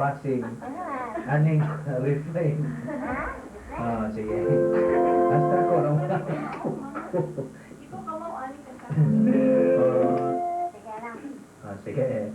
Passing. Aning refrain. Ah, sige. Hasta ko naman. Ikaw ka mo, aning ka. Sige lang. Ah, sige.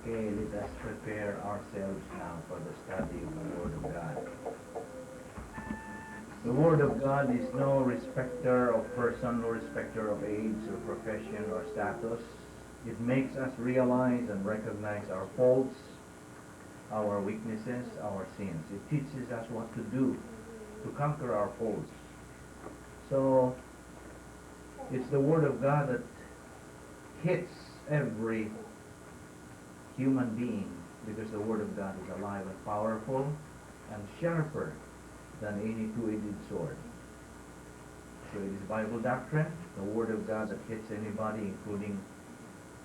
Okay, let us prepare ourselves now for the study of the Word of God. The Word of God is no respecter of person, no respecter of age or profession or status. It makes us realize and recognize our faults, our weaknesses, our sins. It teaches us what to do to conquer our faults. So, it's the Word of God that hits every human being, because the Word of God is alive and powerful and sharper than any two-edged sword. So it is Bible doctrine, the Word of God that hits anybody, including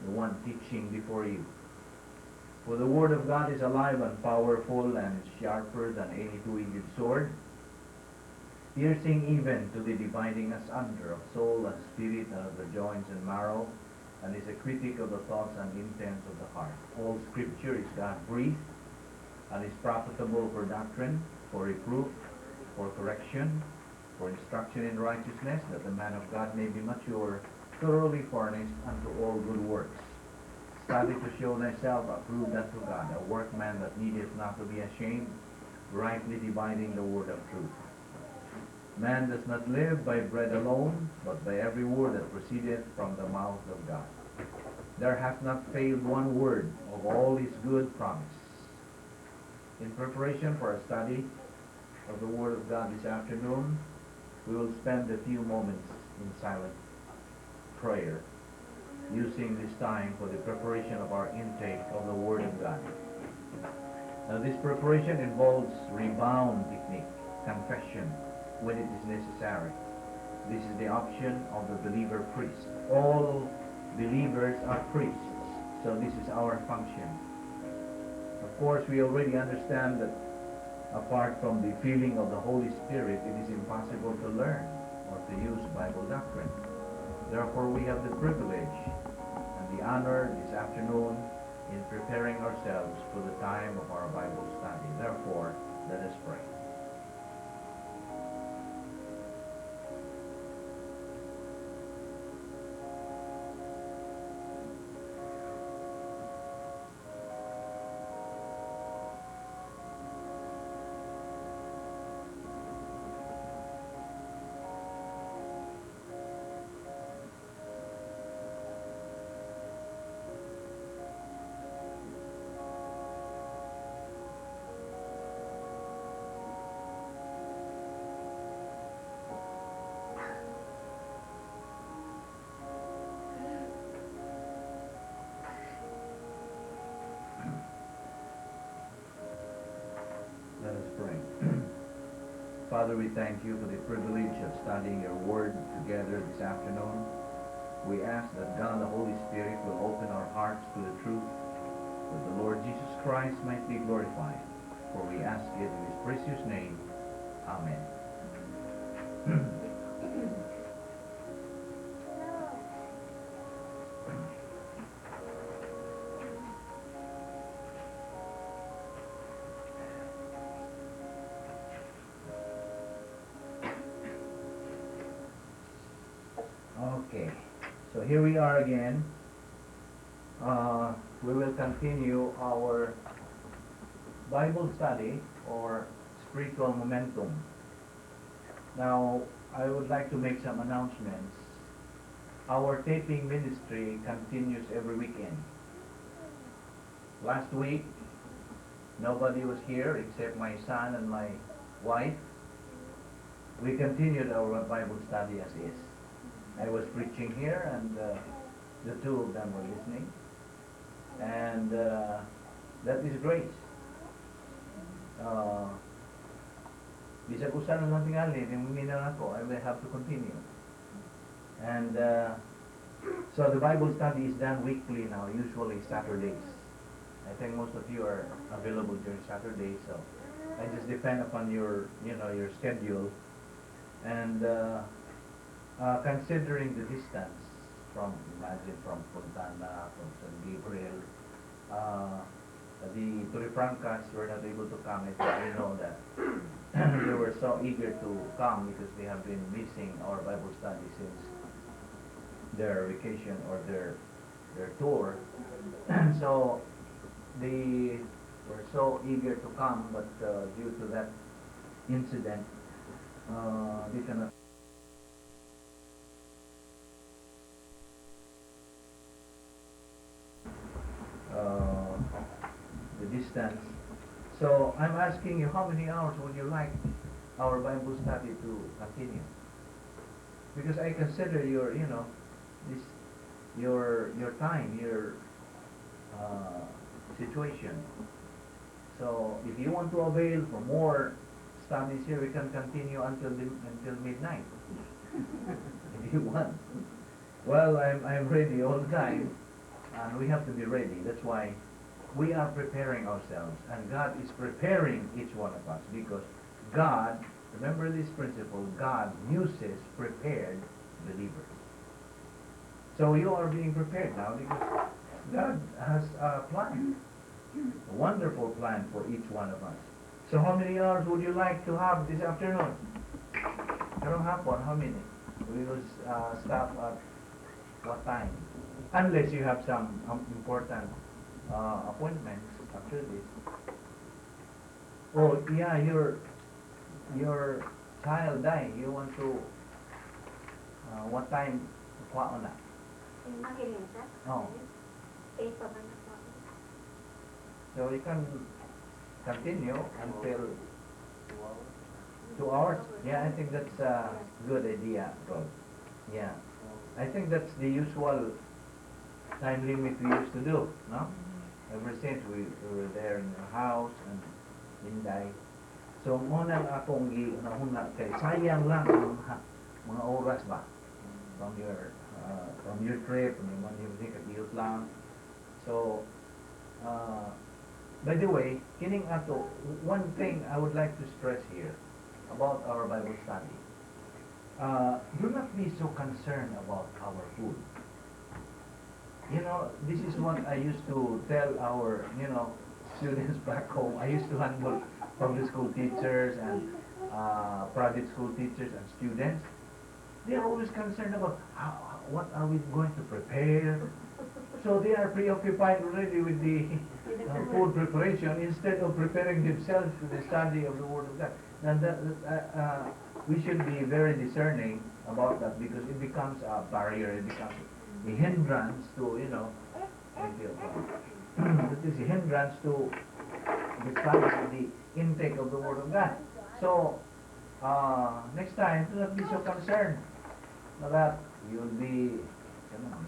the one teaching before you. For the Word of God is alive and powerful and sharper than any two-edged sword, piercing even to the dividing asunder of soul and spirit and of the joints and marrow, and is a critic of the thoughts and intents of the heart. All Scripture is God-breathed and is profitable for doctrine, for reproof, for correction, for instruction in righteousness, that the man of God may be mature, thoroughly furnished unto all good works. Study to show thyself approved unto God, a workman that needeth not to be ashamed, rightly dividing the word of truth. Man does not live by bread alone, but by every word that proceedeth from the mouth of God. There hath not failed one word of all his good promise. In preparation for a study of the Word of God this afternoon, we will spend a few moments in silent prayer, using this time for the preparation of our intake of the Word of God. Now, this preparation involves rebound technique, confession, when it is necessary. This is the option of the believer priest. All believers are priests, so this is our function. Of course, we already understand that apart from the feeling of the Holy Spirit, it is impossible to learn or to use Bible doctrine. Therefore, we have the privilege and the honor this afternoon in preparing ourselves for the time of our Bible study. Therefore, let us pray. Let us pray. Father, we thank you for the privilege of studying your word together this afternoon. We ask that God, the Holy Spirit, will open our hearts to the truth, that the Lord Jesus Christ might be glorified. For we ask it in his precious name. Amen. Okay, so here we are again. We will continue our Bible study or spiritual momentum. Now, I would like to make some announcements. Our taping ministry continues every weekend. Last week, nobody was here except my son and my wife. We continued our Bible study as is. I was preaching here, and the two of them were listening, and that is great. Bisag usan lang tingali, minaw ako, I will have to continue. And so the Bible study is done weekly now, usually Saturdays. I think most of you are available during Saturdays, so I just depend upon your schedule. And considering the distance from Fontana, from San Gabriel, the Turifrancas were not able to come. I know that they were so eager to come because they have been missing our Bible study since their vacation or their tour. So they were so eager to come, but due to that incident, they cannot. The distance. So I'm asking you, how many hours would you like our Bible study to continue? Because I consider your time, your situation. So if you want to avail for more studies here, we can continue until midnight if you want. Well, I'm ready all the time, and we have to be ready. That's why we are preparing ourselves, and God is preparing each one of us, because God, remember this principle, God uses prepared believers. So you are being prepared now because God has a plan, a wonderful plan for each one of us. So how many hours would you like to have this afternoon? Karong hapon, how many? We will stop at what time? Unless you have some important appointments after this. Oh yeah, your child died. You want to what time? Kuha na. Oh. So you can continue until 2 hours. Yeah, I think that's a good idea, Rob. Yeah, I think that's the usual time limit we used to do, no? Ever since we were there in the house and Inday. So muna akong ginahuna kay sayang lang ang mga oras ba from your trip, yung kagiyot lang. So by the way, kining ato, one thing I would like to stress here about our Bible study. Do not be so concerned about our food. You know, this is what I used to tell our, students back home. I used to handle public school teachers and private school teachers and students. They are always concerned about what are we going to prepare. So they are preoccupied already with the food preparation instead of preparing themselves for the study of the Word of God. And we should be very discerning about that, because it becomes a barrier, it becomes a hindrance to, it is a hindrance to the study, the intake of the Word of God. So, next time, do not be so concerned that you'll be,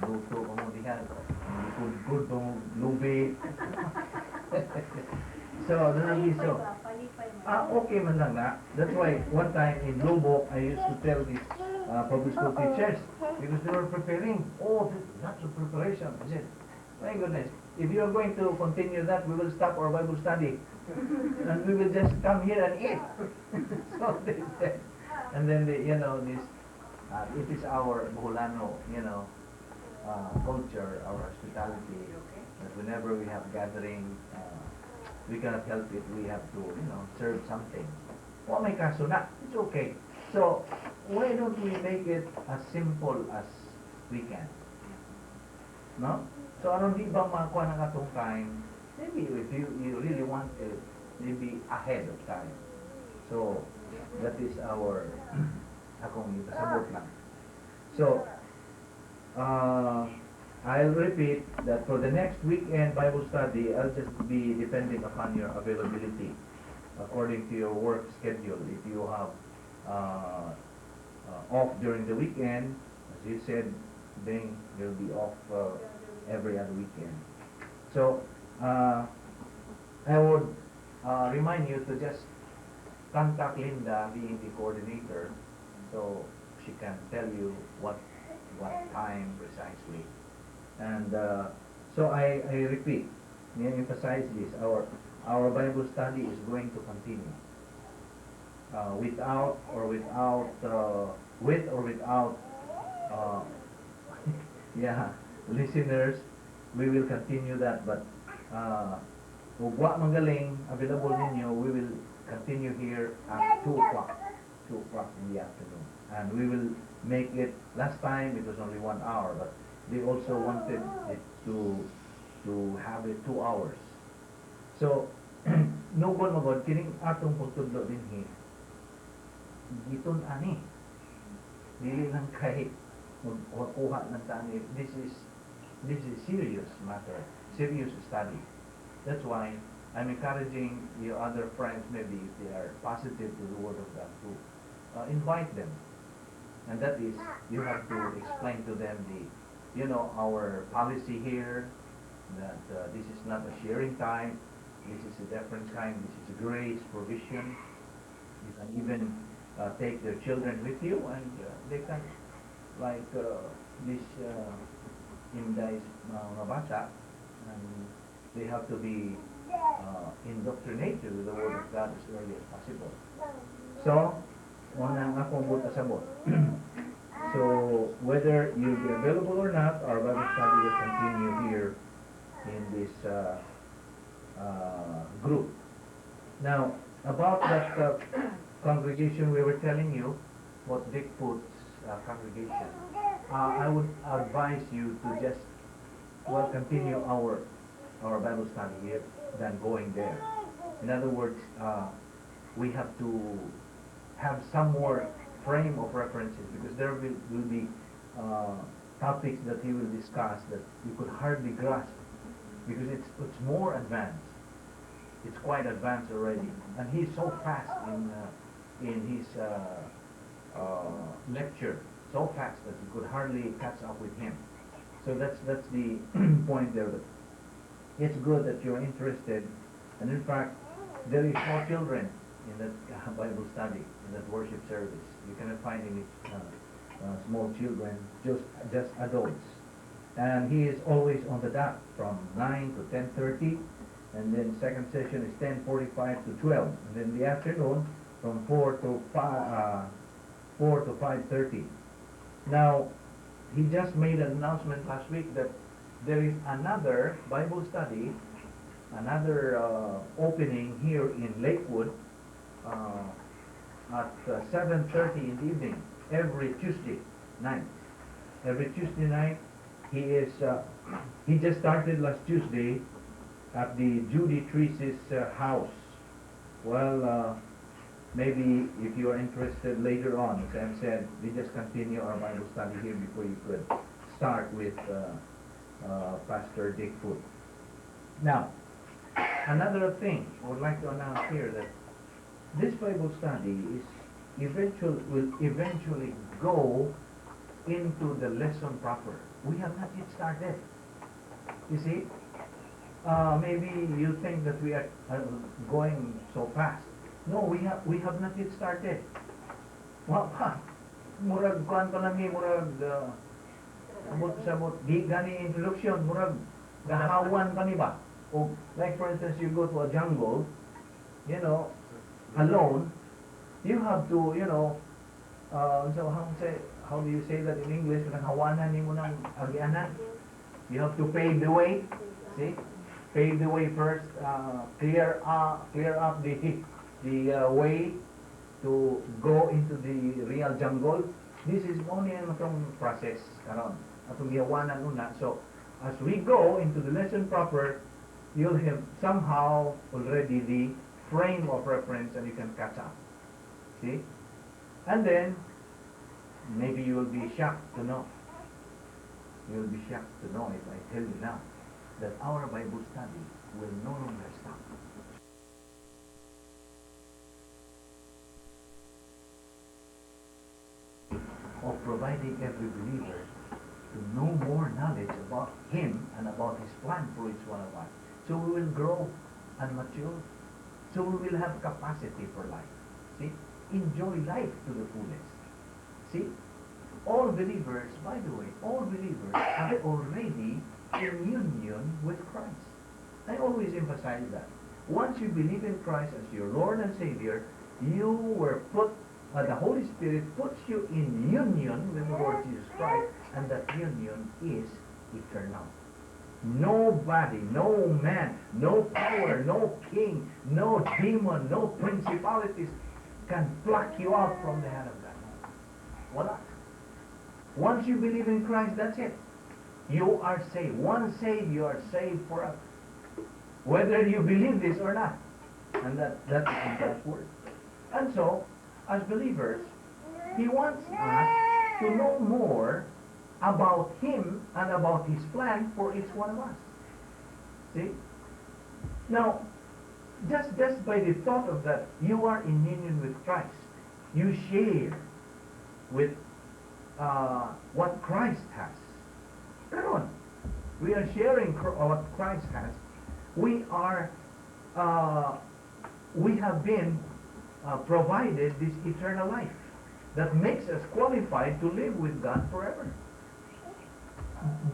luto ka mo diyan, hindi good pa mo lubi. So, do not be so. Okay man lang na. That's why, one time in Lubok, I used to tell these public school teachers, because they were preparing, lots of preparation. I said, my goodness, if you are going to continue that, we will stop our Bible study. And we will just come here and eat. So they said, and then this, it is our Boholano, culture, our hospitality, that whenever we have gathering, we cannot help it, we have to, serve something. Oh may kaso na, it's okay. So, why don't we make it as simple as we can? No? So, aron di ba makuha ng atong time, maybe if you really want it, maybe ahead of time. So, that is our akong ipasabot lang. So, I'll repeat that for the next weekend Bible study, I'll just be depending upon your availability according to your work schedule. If you have off during the weekend, as you said, then you'll be off every other weekend. So, I would remind you to just contact Linda, being the coordinator, so she can tell you what time precisely. And so I repeat, I emphasize this, our Bible study is going to continue. With or without listeners, we will continue that, but kung wa magaling available ninyo, we will continue here at 2 o'clock in the afternoon, and we will make it, last time it was only 1 hour, but they also wanted it to have it 2 hours. So nugon magod kining atong pagtudlo dinhi giton ani dili lang kay magkuha ng tani. This is serious matter, serious study. That's why I'm encouraging your other friends, maybe if they are positive to the Word of God, to invite them. And that is, you have to explain to them our policy here, that this is not a sharing time, this is a different kind, this is grace, provision. You can even take their children with you, and they can, like this India's mga bata, and they have to be indoctrinated with the Word of God as early as possible. So, unang akong buta sabot. So, whether you'll be available or not, our Bible study will continue here in this group. Now, about that congregation we were telling you, about Bigfoot's congregation, I would advise you to just, well, continue our Bible study here than going there. In other words, we have to have some more frame of references, because there will be topics that he will discuss that you could hardly grasp, because it's more advanced. It's quite advanced already, and he's so fast in his lecture, so fast that you could hardly catch up with him. So that's the point there. But it's good that you're interested, and in fact, there is more children in that Bible study, in that worship service. You cannot find any small children, just adults. And he is always on the dot from 9 to 10:30, and then second session is 10:45 to 12, and then the afternoon from 4 to 5:30. Now, he just made an announcement last week that there is another Bible study, another opening here in Lakewood at 7:30 in the evening, every Tuesday night. Every Tuesday night, he just started last Tuesday at the Judy Treese's house. Well, maybe if you are interested later on, as I've said, we just continue our Bible study here before you could start with Pastor Dick Foot. Now, another thing I would like to announce here, that this Bible study will eventually go into the lesson proper. We have not yet started. You see, maybe you think that we are going so fast. No, we have not yet started. Wa pa, murag kuan pa lang ni, murag sabot di gani introduction, murag gahawan pa ni ba? O like for instance, you go to a jungle, alone, you have to, so how do you say that in English? Hawanan ni mo ng agianan. You have to pave the way. See, pave the way first. Clear up the way to go into the real jungle. This is only an process karon. Atong gihawanan una. So as we go into the lesson proper, you'll have somehow already the frame of reference, and you can catch up. See? And then, maybe you will be shocked to know. You will be shocked to know if I tell you now that our Bible study will no longer stop. Of providing every believer to know more knowledge about Him and about His plan for each one of us. So we will grow and mature. So we will have capacity for life. See? Enjoy life to the fullest. See? All believers, by the way, all believers are already in union with Christ. I always emphasize that. Once you believe in Christ as your Lord and Savior, you were put, the Holy Spirit puts you in union with the Lord Jesus Christ, and that union is eternal. Nobody, no man, no power, no king, no demon, no principalities can pluck you out from the hand of God. Voila. Once you believe in Christ, that's it. You are saved. Once saved, you are saved forever. Whether you believe this or not. And that's in God's word. And so, as believers, He wants us to know more about Him and about His plan for each one of us. See? Now, just by the thought of that, you are in union with Christ. You share with what Christ has. Everyone, we are sharing what Christ has. We have been provided this eternal life that makes us qualified to live with God forever.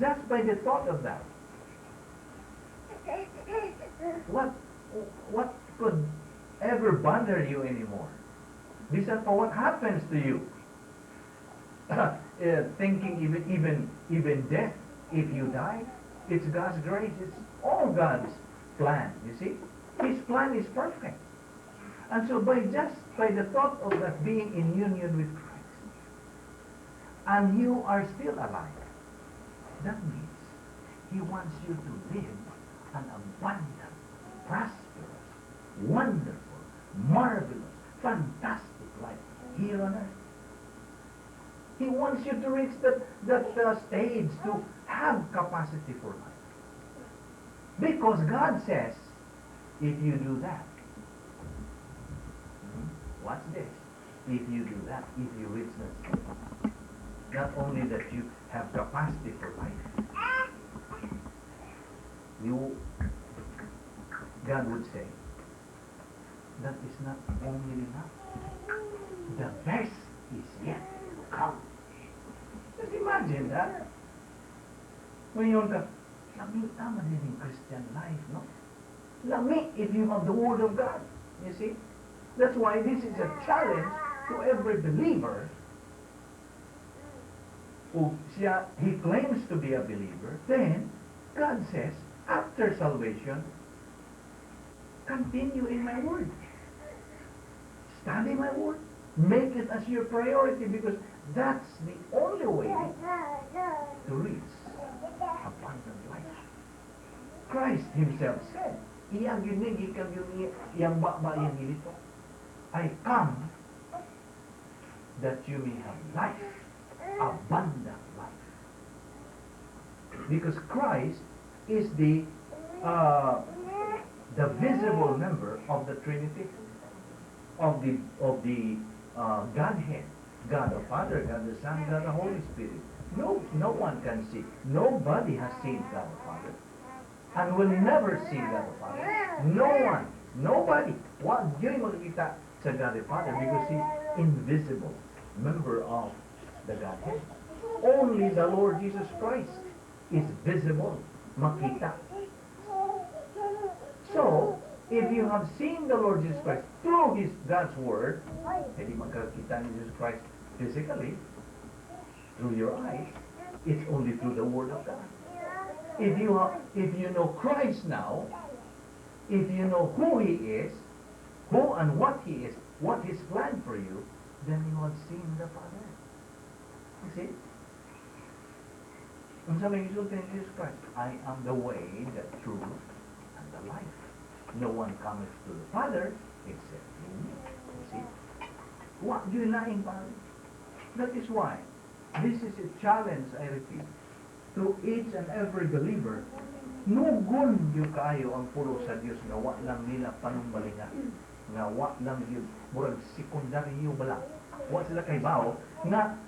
Just by the thought of that. What could ever bother you anymore? Bisan pa what happens to you? Thinking even death, if you die, it's God's grace. It's all God's plan. You see, His plan is perfect. And so by the thought of that being in union with Christ, and you are still alive, that means He wants you to live an abundant, prosperous, wonderful, marvelous, fantastic life here on earth. He wants you to reach that stage to have capacity for life. Because God says, if you do that, watch this, if you do that, if you reach that stage, not only that you have capacity for life, God would say, that is not only enough. The best is yet to come. Just imagine that. Ngayon ka, lami tama din yung Christian life, no? Lami if you have the Word of God. You see? That's why this is a challenge to every believer who he claims to be a believer. Then, God says, after salvation, continue in my Word. Study my Word. Make it as your priority because that's the only way to reach abundant life. Christ Himself said, iyang ginig, iyang ba iyang gilito. I come that you may have life, abundant life. Because Christ is the visible member of the Trinity, of the Godhead, God the Father, God the Son, God the Holy Spirit. No one can see. Nobody has seen God the Father, and will never see God the Father. No one, nobody. Wag yun makikita sa God the Father because He's invisible, member of the Godhead. Only the Lord Jesus Christ is visible, makita. So, if you have seen the Lord Jesus Christ through God's Word, hindi magkakita ni Jesus Christ physically, through your eyes, it's only through the Word of God. If you know Christ now, if you know who He is, who and what He is, what His plan for you, then you have seen the Father. You see? Ang sabi ng Jesus Christ, I am the way, the truth, and the life. No one comes to the Father except through me. You see? What do you lying about? That is why this is a challenge, I repeat, to each and every believer. Nugon yung kayo ang pulo sa Diyos nga wa lang nila panumbalinga. Nga wa lang yun. Murag secondary yung bala. Wa sila kay bao nga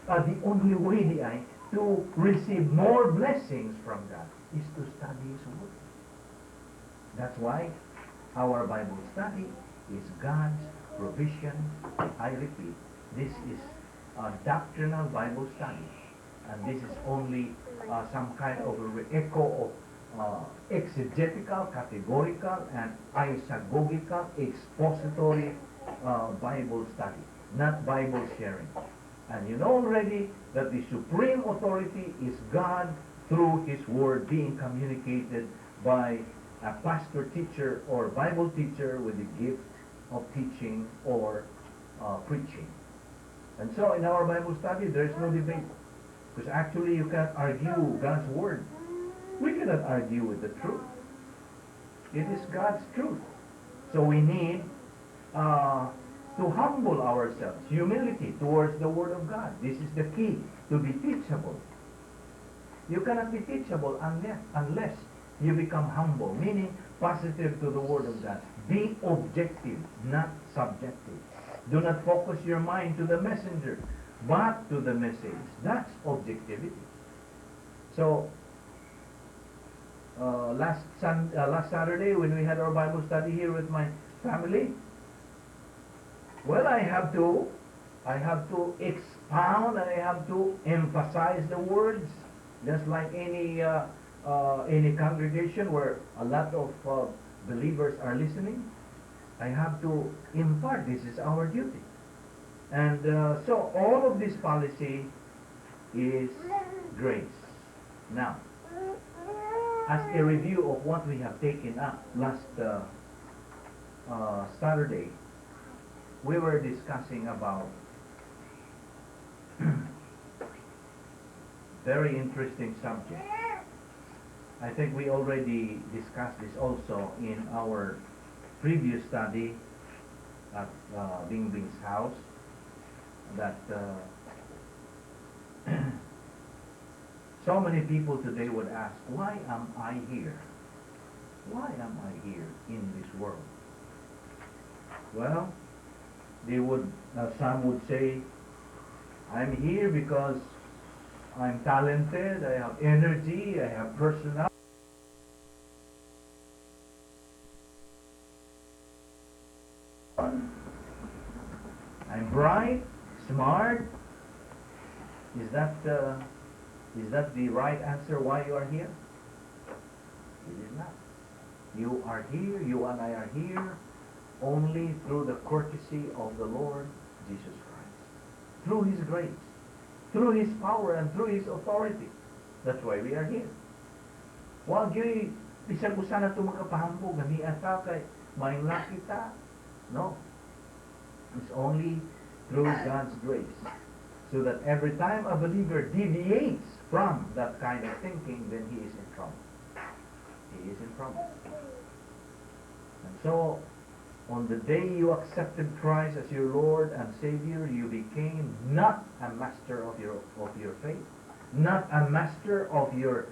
the only way di ay to receive more blessings from God is to study His Word. That's why our Bible study is God's provision. I repeat, this is a doctrinal Bible study. And this is only some kind of a echo of exegetical, categorical, and isagogical, expository Bible study, not Bible sharing. And you know already that the supreme authority is God through His Word being communicated by a pastor teacher or Bible teacher with the gift of teaching or preaching. And so in our Bible study, there is no debate. Because actually you cannot argue God's Word. We cannot argue with the truth. It is God's truth. So we need to humble ourselves, humility towards the Word of God. This is the key, to be teachable. You cannot be teachable unless you become humble, meaning positive to the Word of God. Be objective, not subjective. Do not focus your mind to the messenger, but to the message. That's objectivity. So, last Saturday when we had our Bible study here with my family, Well, I have to expound, and I have to emphasize the words, just like any congregation where a lot of believers are listening. I have to impart. This is our duty. And so all of this policy is grace. Now, as a review of what we have taken up last Saturday, we were discussing about very interesting subject. I think we already discussed this also in our previous study at Bing Bing's house, that so many people today would ask, why am I here? Why am I here in this world? Well, some would say, I'm here because I'm talented, I have energy, I have personality. I'm bright, smart. Is that the right answer why you are here? It is not. You are here, you and I are here only through the courtesy of the Lord Jesus Christ. Through His grace, through His power, and through His authority. That's why we are here. Wag yo'y bisan usa na ito makapahambog, gani ata kay maingla kita. No. It's only through God's grace. So that every time a believer deviates from that kind of thinking, then he is in trouble. He is in trouble. And so, on the day you accepted Christ as your Lord and Savior, you became not a master of your faith, not a master of your